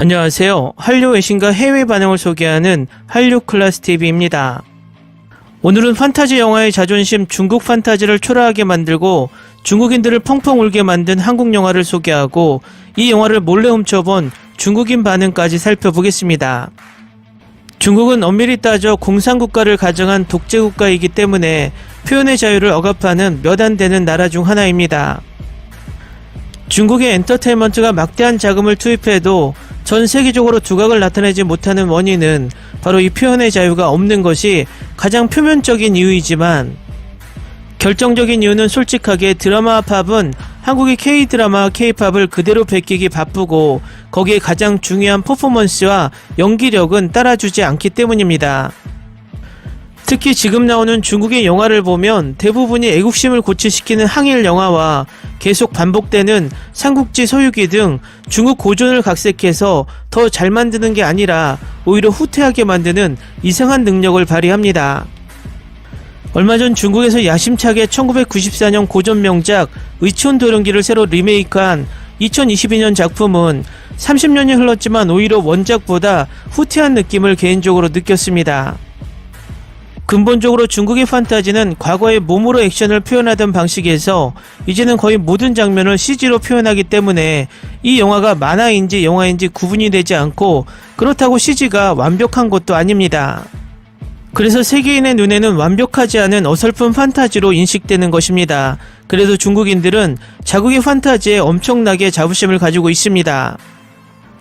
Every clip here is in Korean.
안녕하세요. 한류 외신과 해외 반응을 소개하는 한류클래스TV입니다. 오늘은 판타지 영화의 자존심 중국 판타지를 초라하게 만들고 중국인들을 펑펑 울게 만든 한국 영화를 소개하고 이 영화를 몰래 훔쳐본 중국인 반응까지 살펴보겠습니다. 중국은 엄밀히 따져 공산국가를 가정한 독재국가이기 때문에 표현의 자유를 억압하는 몇 안 되는 나라 중 하나입니다. 중국의 엔터테인먼트가 막대한 자금을 투입해도 전 세계적으로 두각을 나타내지 못하는 원인은 바로 이 표현의 자유가 없는 것이 가장 표면적인 이유이지만, 결정적인 이유는 솔직하게 드라마와 팝은 한국의 K-드라마와 K-팝을 그대로 베끼기 바쁘고 거기에 가장 중요한 퍼포먼스와 연기력은 따라주지 않기 때문입니다. 특히 지금 나오는 중국의 영화를 보면 대부분이 애국심을 고취시키는 항일 영화와 계속 반복되는 삼국지 서유기 등 중국 고전을 각색해서 더 잘 만드는 게 아니라 오히려 후퇴하게 만드는 이상한 능력을 발휘합니다. 얼마 전 중국에서 야심차게 1994년 고전 명작 의촌도령기를 새로 리메이크한 2022년 작품은 30년이 흘렀지만 오히려 원작보다 후퇴한 느낌을 개인적으로 느꼈습니다. 근본적으로 중국의 판타지는 과거의 몸으로 액션을 표현하던 방식에서 이제는 거의 모든 장면을 CG로 표현하기 때문에 이 영화가 만화인지 영화인지 구분이 되지 않고, 그렇다고 CG가 완벽한 것도 아닙니다. 그래서 세계인의 눈에는 완벽하지 않은 어설픈 판타지로 인식되는 것입니다. 그래도 중국인들은 자국의 판타지에 엄청나게 자부심을 가지고 있습니다.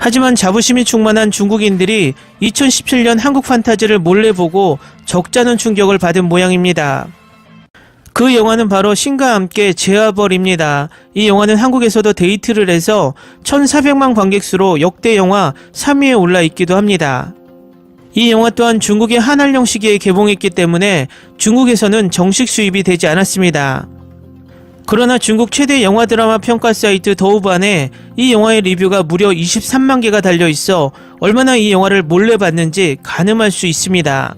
하지만 자부심이 충만한 중국인들이 2017년 한국 판타지를 몰래 보고 적잖은 충격을 받은 모양입니다. 그 영화는 바로 신과 함께 제아벌입니다. 이 영화는 한국에서도 데이트를 해서 1,400만 관객수로 역대 영화 3위에 올라 있기도 합니다. 이 영화 또한 중국의 한알령 시기에 개봉했기 때문에 중국에서는 정식 수입이 되지 않았습니다. 그러나 중국 최대 영화 드라마 평가 사이트 더우반에 이 영화의 리뷰가 무려 23만 개가 달려있어 얼마나 이 영화를 몰래 봤는지 가늠할 수 있습니다.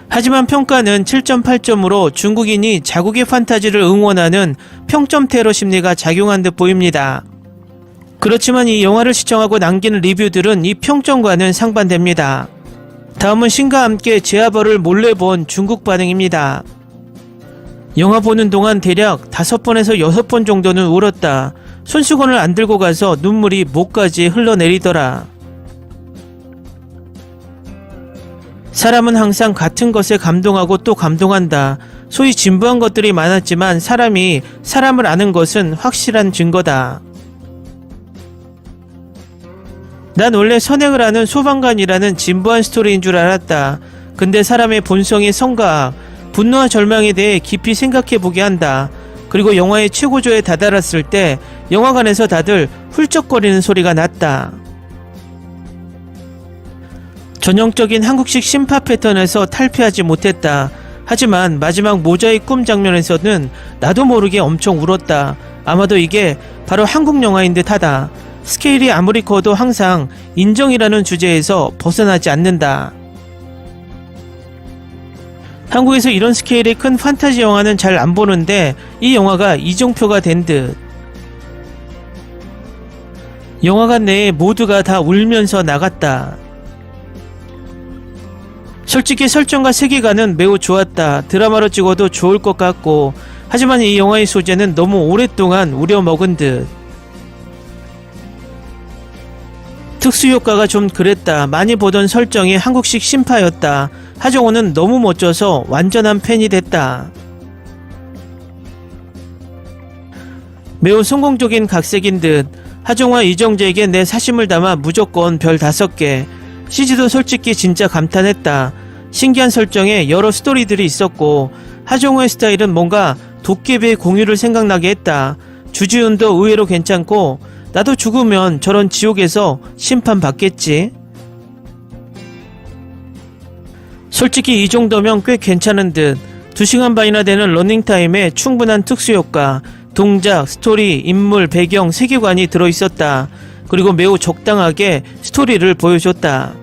하지만 평가는 7.8점으로 중국인이 자국의 판타지를 응원하는 평점 테러 심리가 작용한 듯 보입니다. 그렇지만 이 영화를 시청하고 남기는 리뷰들은 이 평점과는 상반됩니다. 다음은 신과 함께 제아벌을 몰래 본 중국 반응입니다. 영화 보는 동안 대략 5번에서 6번 정도는 울었다. 손수건을 안 들고 가서 눈물이 목까지 흘러내리더라. 사람은 항상 같은 것에 감동하고 또 감동한다. 소위 진부한 것들이 많았지만 사람이 사람을 아는 것은 확실한 증거다. 난 원래 선행을 하는 소방관이라는 진부한 스토리인 줄 알았다. 근데 사람의 본성의 성과학, 분노와 절망에 대해 깊이 생각해보게 한다. 그리고 영화의 최고조에 다다랐을 때 영화관에서 다들 훌쩍거리는 소리가 났다. 전형적인 한국식 심파 패턴에서 탈피하지 못했다. 하지만 마지막 모자의 꿈 장면에서는 나도 모르게 엄청 울었다. 아마도 이게 바로 한국 영화인 듯 하다. 스케일이 아무리 커도 항상 인정이라는 주제에서 벗어나지 않는다. 한국에서 이런 스케일의 큰 판타지 영화는 잘 안 보는데 이 영화가 이정표가 된 듯. 영화관 내에 모두가 다 울면서 나갔다. 솔직히 설정과 세계관은 매우 좋았다. 드라마로 찍어도 좋을 것 같고, 하지만 이 영화의 소재는 너무 오랫동안 우려먹은 듯. 특수효과가 좀 그랬다. 많이 보던 설정이 한국식 심파였다. 하정우는 너무 멋져서 완전한 팬이 됐다. 매우 성공적인 각색인 듯. 하정우와 이정재에게 내 사심을 담아 무조건 별 5개. CG도 솔직히 진짜 감탄했다. 신기한 설정에 여러 스토리들이 있었고, 하정우의 스타일은 뭔가 도깨비의 공유를 생각나게 했다. 주지훈도 의외로 괜찮고, 나도 죽으면 저런 지옥에서 심판받겠지. 솔직히 이 정도면 꽤 괜찮은 듯. 2시간 반이나 되는 러닝타임에 충분한 특수효과, 동작, 스토리, 인물, 배경, 세계관이 들어있었다. 그리고 매우 적당하게 스토리를 보여줬다.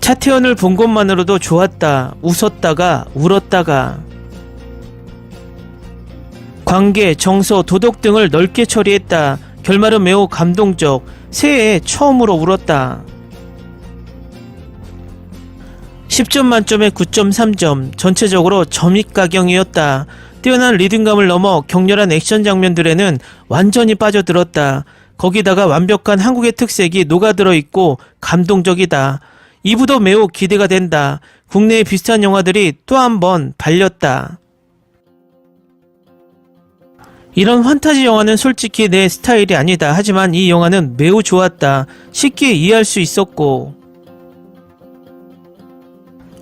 차태현을 본 것만으로도 좋았다. 웃었다가 울었다가. 관계, 정서, 도덕 등을 넓게 처리했다. 결말은 매우 감동적, 새해에 처음으로 울었다. 10점 만점에 9.3점, 전체적으로 점입가경이었다. 뛰어난 리듬감을 넘어 격렬한 액션 장면들에는 완전히 빠져들었다. 거기다가 완벽한 한국의 특색이 녹아들어 있고 감동적이다. 2부도 매우 기대가 된다. 국내의 비슷한 영화들이 또 한 번 발렸다. 이런 판타지 영화는 솔직히 내 스타일이 아니다. 하지만 이 영화는 매우 좋았다. 쉽게 이해할 수 있었고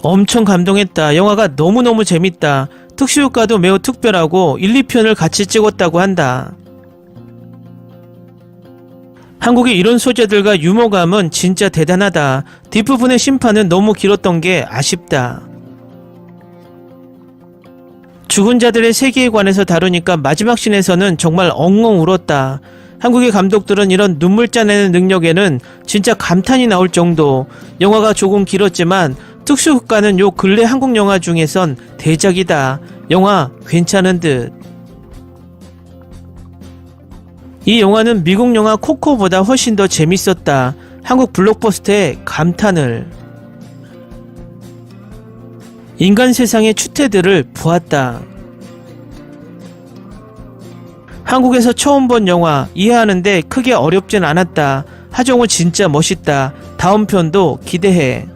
엄청 감동했다. 영화가 너무너무 재밌다. 특수효과도 매우 특별하고 1, 2편을 같이 찍었다고 한다. 한국의 이런 소재들과 유머감은 진짜 대단하다. 뒷부분의 심판은 너무 길었던 게 아쉽다. 죽은 자들의 세계에 관해서 다루니까 마지막 씬에서는 정말 엉엉 울었다. 한국의 감독들은 이런 눈물 짜내는 능력에는 진짜 감탄이 나올 정도. 영화가 조금 길었지만 특수효과는 요 근래 한국 영화 중에선 대작이다. 영화 괜찮은 듯. 이 영화는 미국 영화 코코보다 훨씬 더 재밌었다. 한국 블록버스터의 감탄을. 인간 세상의 추태들을 보았다. 한국에서 처음 본 영화, 이해하는데 크게 어렵진 않았다. 하정우 진짜 멋있다. 다음 편도 기대해.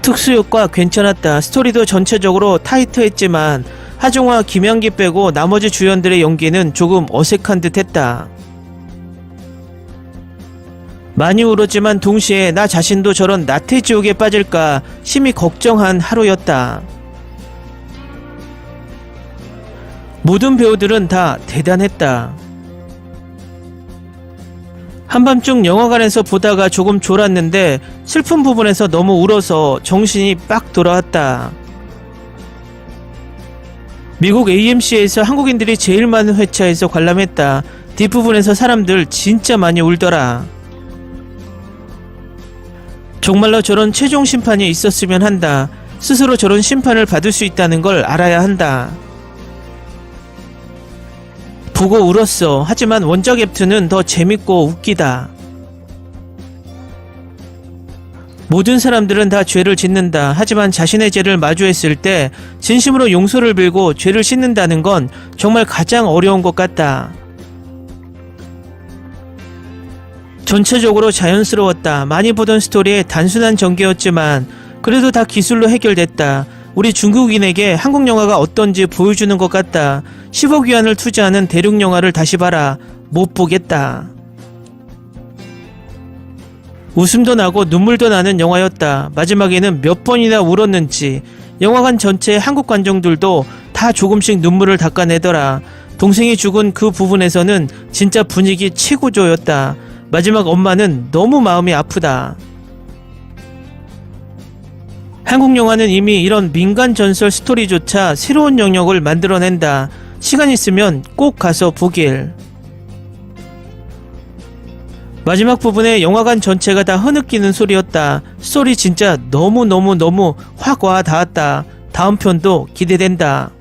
특수효과 괜찮았다. 스토리도 전체적으로 타이트했지만 하정우와 김양기 빼고 나머지 주연들의 연기는 조금 어색한 듯 했다. 많이 울었지만 동시에 나 자신도 저런 나태지옥에 빠질까 심히 걱정한 하루였다. 모든 배우들은 다 대단했다. 한밤중 영화관에서 보다가 조금 졸았는데 슬픈 부분에서 너무 울어서 정신이 빡 돌아왔다. 미국 AMC에서 한국인들이 제일 많은 회차에서 관람했다. 뒷부분에서 사람들 진짜 많이 울더라. 정말로 저런 최종 심판이 있었으면 한다. 스스로 저런 심판을 받을 수 있다는 걸 알아야 한다. 보고 울었어. 하지만 원작 앱2는 더 재밌고 웃기다. 모든 사람들은 다 죄를 짓는다. 하지만 자신의 죄를 마주했을 때 진심으로 용서를 빌고 죄를 씻는다는 건 정말 가장 어려운 것 같다. 전체적으로 자연스러웠다. 많이 보던 스토리의 단순한 전개였지만 그래도 다 기술로 해결됐다. 우리 중국인에게 한국 영화가 어떤지 보여주는 것 같다. 10억 위안을 투자하는 대륙 영화를 다시 봐라. 못 보겠다. 웃음도 나고 눈물도 나는 영화였다. 마지막에는 몇 번이나 울었는지 영화관 전체 한국 관중들도 다 조금씩 눈물을 닦아내더라. 동생이 죽은 그 부분에서는 진짜 분위기 최고조였다. 마지막 엄마는 너무 마음이 아프다. 한국 영화는 이미 이런 민간 전설 스토리조차 새로운 영역을 만들어낸다. 시간 있으면 꼭 가서 보길. 마지막 부분에 영화관 전체가 다 흐느끼는 소리였다. 스토리 진짜 너무 확 와 닿았다. 다음 편도 기대된다.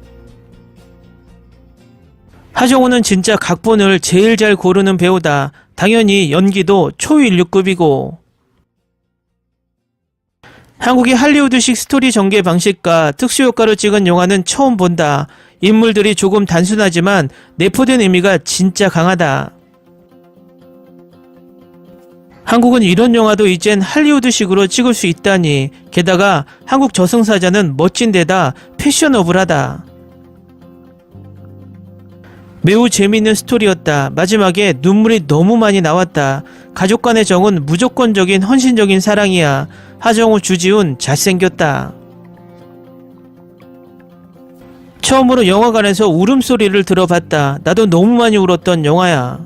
하정우는 진짜 각본을 제일 잘 고르는 배우다. 당연히 연기도 초일류급이고. 한국의 할리우드식 스토리 전개 방식과 특수효과로 찍은 영화는 처음 본다. 인물들이 조금 단순하지만 내포된 의미가 진짜 강하다. 한국은 이런 영화도 이젠 할리우드식으로 찍을 수 있다니. 게다가 한국 저승사자는 멋진 데다 패셔너블하다. 매우 재미있는 스토리였다. 마지막에 눈물이 너무 많이 나왔다. 가족 간의 정은 무조건적인 헌신적인 사랑이야. 하정우, 주지훈 잘생겼다. 처음으로 영화관에서 울음소리를 들어봤다. 나도 너무 많이 울었던 영화야.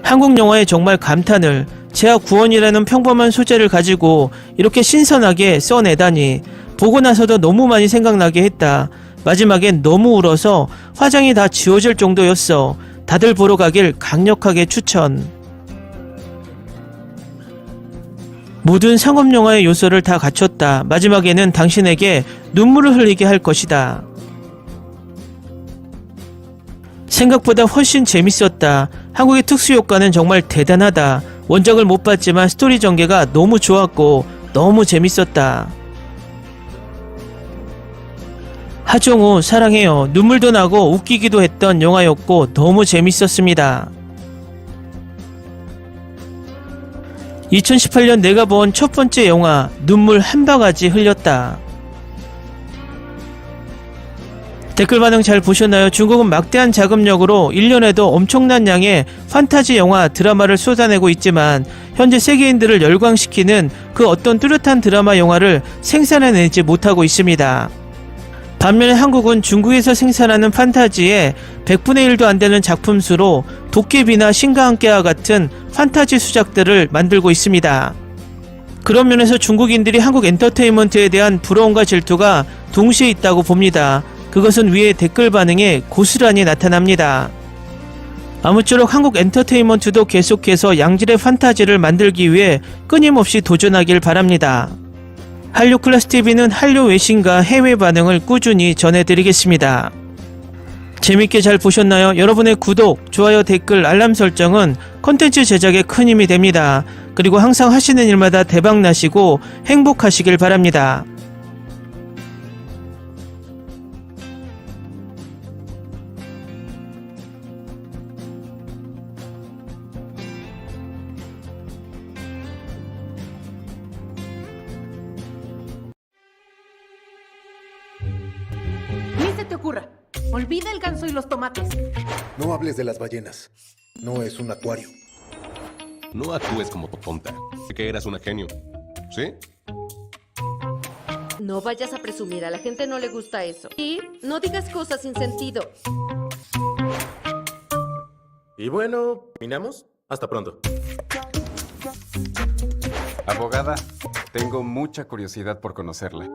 한국 영화에 정말 감탄을. 제약 구원이라는 평범한 소재를 가지고 이렇게 신선하게 써내다니. 보고 나서도 너무 많이 생각나게 했다. 마지막엔 너무 울어서 화장이 다 지워질 정도였어. 다들 보러 가길 강력하게 추천. 모든 상업영화의 요소를 다 갖췄다. 마지막에는 당신에게 눈물을 흘리게 할 것이다. 생각보다 훨씬 재밌었다. 한국의 특수효과는 정말 대단하다. 원작을 못 봤지만 스토리 전개가 너무 좋았고 너무 재밌었다. 하정우 사랑해요. 눈물도 나고 웃기기도 했던 영화였고 너무 재밌었습니다. 2018년 내가 본 첫 번째 영화 눈물 한 바가지 흘렸다. 댓글 반응 잘 보셨나요? 중국은 막대한 자금력으로 1년에도 엄청난 양의 판타지 영화 드라마를 쏟아내고 있지만 현재 세계인들을 열광시키는 그 어떤 뚜렷한 드라마 영화를 생산해내지 못하고 있습니다. 반면에 한국은 중국에서 생산하는 판타지의 100분의 1도 안 되는 작품 수로 도깨비나 신과 함께와 같은 판타지 수작들을 만들고 있습니다. 그런 면에서 중국인들이 한국 엔터테인먼트에 대한 부러움과 질투가 동시에 있다고 봅니다. 그것은 위의 댓글 반응에 고스란히 나타납니다. 아무쪼록 한국 엔터테인먼트도 계속해서 양질의 판타지를 만들기 위해 끊임없이 도전하길 바랍니다. 한류 클래스TV는 한류 외신과 해외 반응을 꾸준히 전해드리겠습니다. 재밌게 잘 보셨나요? 여러분의 구독, 좋아요, 댓글, 알람 설정은 콘텐츠 제작에 큰 힘이 됩니다. 그리고 항상 하시는 일마다 대박 나시고 행복하시길 바랍니다. Ni se te ocurra. Olvida el ganso y los tomates. No hables de las ballenas. No es un acuario. No actúes como tonta. Sé que eras una genio. ¿Sí? No vayas a presumir, a la gente no le gusta eso. Y no digas cosas sin sentido. Y bueno, ¿terminamos? Hasta pronto. Abogada, tengo mucha curiosidad por conocerla.